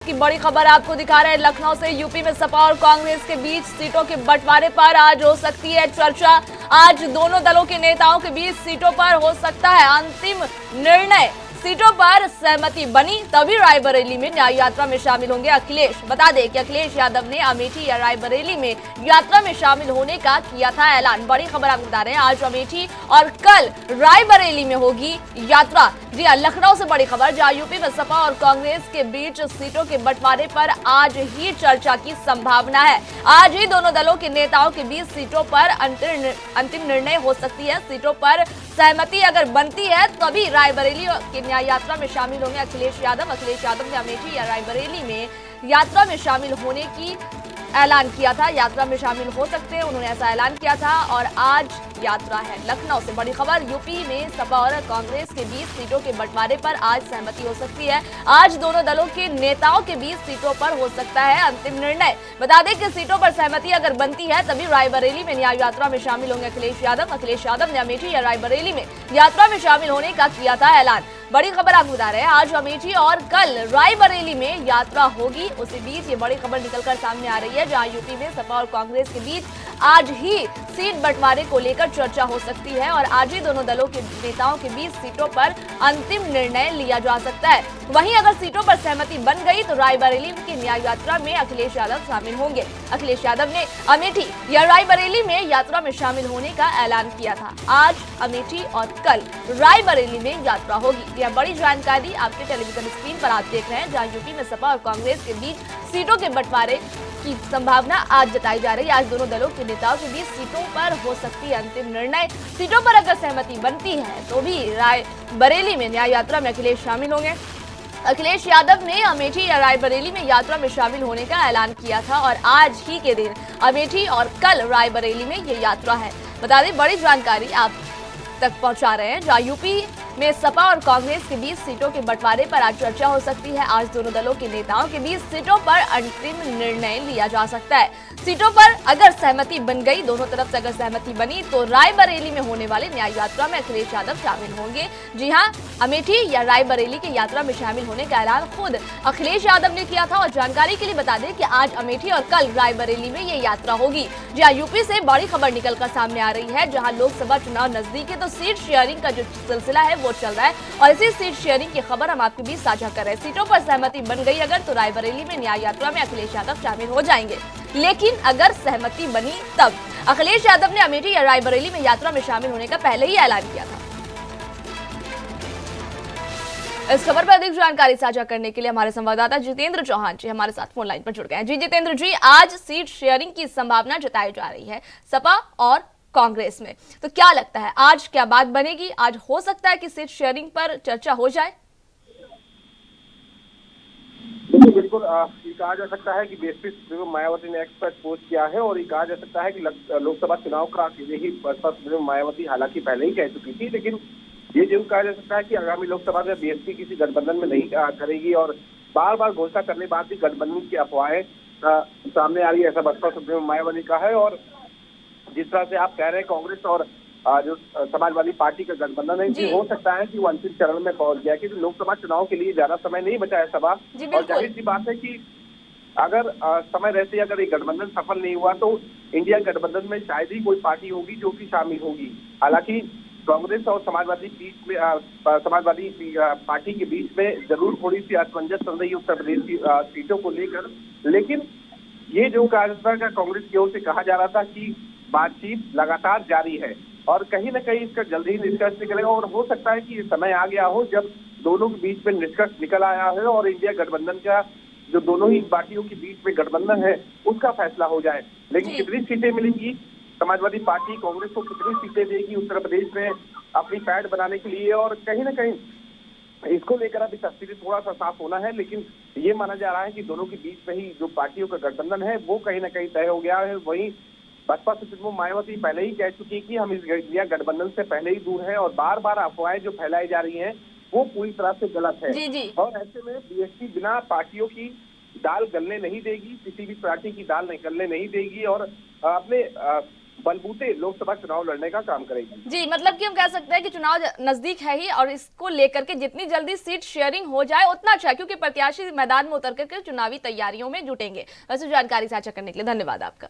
की बड़ी खबर आपको दिखा रहे हैं लखनऊ से। यूपी में सपा और कांग्रेस के बीच सीटों के बंटवारे पर आज हो सकती है चर्चा। आज दोनों दलों के नेताओं के बीच सीटों पर हो सकता है अंतिम निर्णय। सीटों पर सहमति बनी तभी रायबरेली में न्याय यात्रा में शामिल होंगे अखिलेश। बता दें कि अखिलेश यादव ने अमेठी या रायबरेली में यात्रा में शामिल होने का किया था ऐलान। बड़ी खबर आपको बता रहे हैं, आज अमेठी और कल रायबरेली में होगी यात्रा। जी हां, लखनऊ से बड़ी खबर, जहां यूपी में सपा और कांग्रेस के बीच सीटों के बंटवारे पर आज ही चर्चा की संभावना है। आज ही दोनों दलों के नेताओं के बीच सीटों पर अंतिम निर्णय हो सकती है। सीटों पर सहमति अगर बनती है तभी रायबरेली की न्याय यात्रा में शामिल होंगे अखिलेश यादव। अखिलेश यादव ने अमेठी या रायबरेली में यात्रा में शामिल होने की ऐलान किया था। यात्रा में शामिल हो सकते हैं, उन्होंने ऐसा ऐलान किया था और आज यात्रा है। लखनऊ से बड़ी खबर, यूपी में सपा और कांग्रेस के बीच सीटों के बंटवारे पर आज सहमति हो सकती है। आज दोनों दलों के नेताओं के बीच सीटों पर हो सकता है अंतिम निर्णय। बता दें कि सीटों पर सहमति अगर बनती है तभी रायबरेली में न्याय यात्रा में शामिल होंगे अखिलेश यादव। अखिलेश यादव ने अमेठी या रायबरेली में यात्रा में शामिल होने का किया था ऐलान। बड़ी खबर आपको बता रहे हैं, आज अमेठी और कल रायबरेली में यात्रा होगी। उसी बीच ये बड़ी खबर निकलकर सामने आ रही है, जहां यूपी में सपा और कांग्रेस के बीच आज ही सीट बंटवारे को लेकर चर्चा हो सकती है और आज ही दोनों दलों के नेताओं के बीच सीटों पर अंतिम निर्णय लिया जा सकता है। वहीं अगर सीटों पर सहमति बन गई तो रायबरेली की न्याय यात्रा में अखिलेश यादव शामिल होंगे। अखिलेश यादव ने अमेठी या रायबरेली में यात्रा में शामिल होने का ऐलान किया था। आज अमेठी और कल रायबरेली में यात्रा होगी। यह बड़ी जानकारी आपके टेलीविजन स्क्रीन पर आप देख रहे हैं, जहां यूपी में सपा और कांग्रेस के बीच सीटों के बंटवारे की संभावना आज जताई जा रही है। आज दोनों दलों के नेताओं के बीच सीटों पर हो सकती है अंतिम निर्णय। सीटों पर अगर सहमति बनती है तो भी रायबरेली में न्याय यात्रा में अखिलेश शामिल होंगे। अखिलेश यादव ने अमेठी या रायबरेली में यात्रा में शामिल होने का ऐलान किया था और आज ही के दिन अमेठी और कल रायबरेली में ये यात्रा है। बता दें, बड़ी जानकारी आप तक पहुंचा रहे हैं, जहां यूपी में सपा और कांग्रेस के बीच सीटों के बंटवारे पर आज चर्चा हो सकती है। आज दोनों दलों के नेताओं के बीच सीटों पर अंतिम निर्णय लिया जा सकता है। सीटों पर अगर सहमति बन गई, दोनों तरफ से अगर सहमति बनी तो रायबरेली में होने वाले न्याय यात्रा में अखिलेश यादव शामिल होंगे। जी हां, अमेठी या रायबरेली की यात्रा में शामिल होने का ऐलान खुद अखिलेश यादव ने किया था। और जानकारी के लिए बता दें कि आज अमेठी और कल रायबरेली में ये यात्रा होगी। जी हां, यूपी से बड़ी खबर निकलकर सामने आ रही है, जहां लोकसभा चुनाव नजदीक है तो सीट शेयरिंग का जो सिलसिला है वो चल रहा है और इसी सीट शेयरिंग की खबर हम आपके बीच साझा कर रहे हैं। सीटों पर सहमति बन गई अगर तो रायबरेली में न्याय यात्रा में अखिलेश यादव शामिल हो जाएंगे, लेकिन अगर सहमति बनी तब। अखिलेश यादव ने अमेठी या रायबरेली में यात्रा में शामिल होने का पहले ही ऐलान किया था। इस खबर पर अधिक जानकारी साझा करने के लिए हमारे संवाददाता जितेंद्र चौहान जी हमारे साथ फोन लाइन पर जुड़ गए हैं। जी जितेंद्र जी, आज सीट शेयरिंग की संभावना जताई जा रही है सपा और कांग्रेस में, तो क्या लगता है आज क्या बात बनेगी? आज हो सकता है कि सीट शेयरिंग पर चर्चा हो जाए? बिल्कुल ये कहा जा सकता है कि बीएसपी मायावती ने एक्सपर्ट पोस्ट किया है और ये कहा जा सकता है कि लोकसभा चुनाव का यही मायावती हालांकि पहले ही कह चुकी थी, लेकिन ये जरूर कहा जा सकता है कि आगामी लोकसभा में बीएसपी किसी गठबंधन में नहीं करेगी और बार बार घोषणा करने बाद भी गठबंधन की अफवाहें सामने आ रही है, ऐसा बसपा सुप्रीमो मायावती का है। और जिस तरह से आप कह रहे हैं कांग्रेस और जो समाजवादी पार्टी का गठबंधन है, ये हो सकता है कि वो अंतिम चरण में पहुंच गया, क्योंकि लोकसभा चुनाव के लिए ज्यादा समय नहीं बचा है सभा। और जाहिर सी बात है कि अगर समय रहते अगर ये गठबंधन सफल नहीं हुआ तो इंडिया गठबंधन में शायद ही कोई पार्टी होगी जो कि शामिल होगी। हालांकि कांग्रेस और समाजवादी पार्टी के बीच में जरूर थोड़ी सी असमंजस चल रही है उत्तर प्रदेश की सीटों को लेकर, लेकिन ये जो कांग्रेस की ओर से कहा जा रहा था कि बातचीत लगातार जारी है और कहीं ना कहीं इसका जल्द ही निष्कर्ष निकलेगा और हो सकता है कि ये समय आ गया हो जब दोनों के बीच में निष्कर्ष निकल आया है और इंडिया गठबंधन का जो दोनों ही पार्टियों के बीच में गठबंधन है उसका फैसला हो जाए। लेकिन कितनी सीटें मिलेंगी, समाजवादी पार्टी कांग्रेस को कितनी सीटें देगी उत्तर प्रदेश में अपनी पैठ बनाने के लिए, और कहीं ना कहीं इसको लेकर अभी तस्वीर थोड़ा सा साफ होना है। लेकिन ये माना जा रहा है कि दोनों के बीच में ही जो पार्टियों का गठबंधन है वो कहीं ना कहीं तय हो गया है। वहीं बसपा सुप्रीमो मायावती पहले ही कह चुकी है कि हम इस गठबंधन से पहले ही दूर हैं और बार बार अफवाहें जो फैलाई जा रही हैं वो पूरी तरह से गलत है। जी। और ऐसे में बीएसपी बिना पार्टियों की दाल गलने नहीं देगी, किसी भी पार्टी की दाल गलने नहीं देगी और अपने बलबूते लोकसभा चुनाव लड़ने का काम करेगी। जी, मतलब कि हम कह सकते हैं कि चुनाव नजदीक है ही और इसको लेकर के जितनी जल्दी सीट शेयरिंग हो जाए उतना अच्छा, क्योंकि प्रत्याशी मैदान में उतर करके चुनावी तैयारियों में जुटेंगे। वैसे जानकारी साझा करने के लिए धन्यवाद आपका।